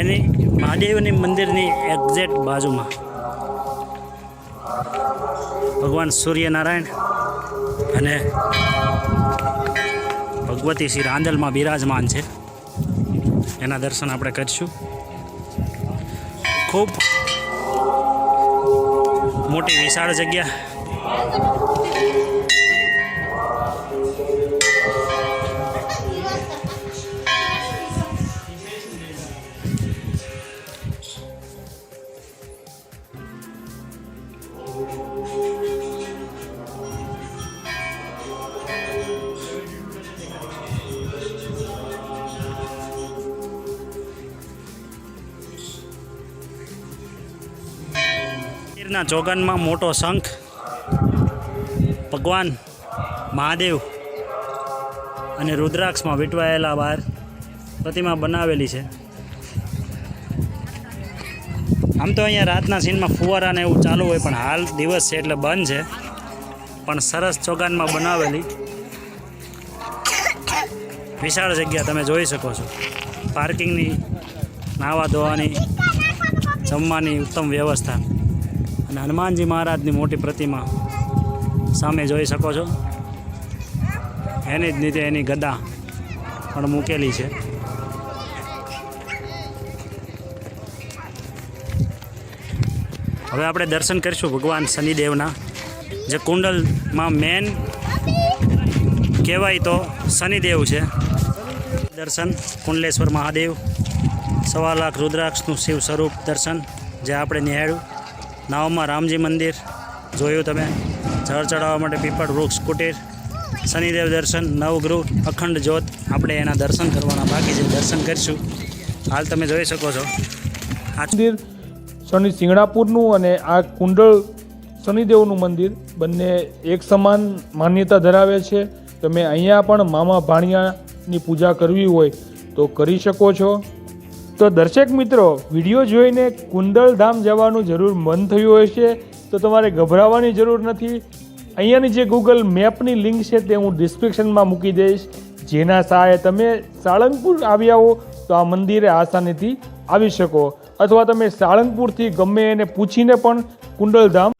એની મહાદેવની મંદિરની એક્ઝેક્ટ બાજુમાં ભગવાન સૂર્યનારાયણ અને ભગવતી શ્રી રાંદલમાં બિરાજમાન છે. એના દર્શન આપણે કરીશું. ખૂબ મોટી વિશાળ જગ્યા. મંદિરના ચોગાનમાં મોટો શંખ, ભગવાન મહાદેવ અને રુદ્રાક્ષમાં વીંટવાયેલા બહાર પ્રતિમા બનાવેલી છે. આમ તો અહીંયા રાતના સીનમાં ફુવારાને એવું ચાલુ હોય, પણ હાલ દિવસ છે એટલે બંધ છે. પણ સરસ ચોગાનમાં બનાવેલી વિશાળ જગ્યા તમે જોઈ શકો છો. પાર્કિંગની, નાહવા ધોવાની, જમવાની ઉત્તમ વ્યવસ્થા અને હનુમાનજી મહારાજની મોટી પ્રતિમા સામે જોઈ શકો છો. એની જ નીચે એની ગદા પણ મૂકેલી છે. હવે આપણે દર્શન કરીશું ભગવાન શનિદેવના, જે કુંડલમાં મેન કહેવાય તો શનિદેવ છે. દર્શન કુંડલેશ્વર મહાદેવ, 1.25 લાખ રુદ્રાક્ષનું શિવ સ્વરૂપ દર્શન જે આપણે નિહાળ્યું. નાવમાં રામજી મંદિર જોયું તમે, જળ ચડાવવા માટે પીપળ વૃક્ષ કુટીર, શનિદેવ દર્શન, નવગૃહ, અખંડ જ્યોત. આપણે એના દર્શન કરવાના બાકી છે, દર્શન કરીશું. હાલ તમે જોઈ શકો છો આ મંદિર શનિ સિંગણાપુરનું અને આ કુંડળ શનિદેવનું મંદિર બંને એક સમાન માન્યતા ધરાવે છે. તમે અહીંયા પણ મામા ભાણિયાની પૂજા કરવી હોય તો કરી શકો છો. તો દર્શક મિત્રો, વિડીયો જોઈને કુંડળ ધામ જવાનું જરૂર મન થયું હશે તો તમારે ગભરાવાની જરૂર નથી. અહીંયાની જે ગૂગલ મેપની લિંક છે તે હું ડિસ્ક્રિપ્શનમાં મૂકી દઈશ, જેના સહાયે તમે સાળંગપુર આવ્યા હો તો આ મંદિરે આસાનીથી આવી શકો, અથવા તમે સાળંગપુરથી ગમે એને પૂછીને પણ કુંડળ ધામ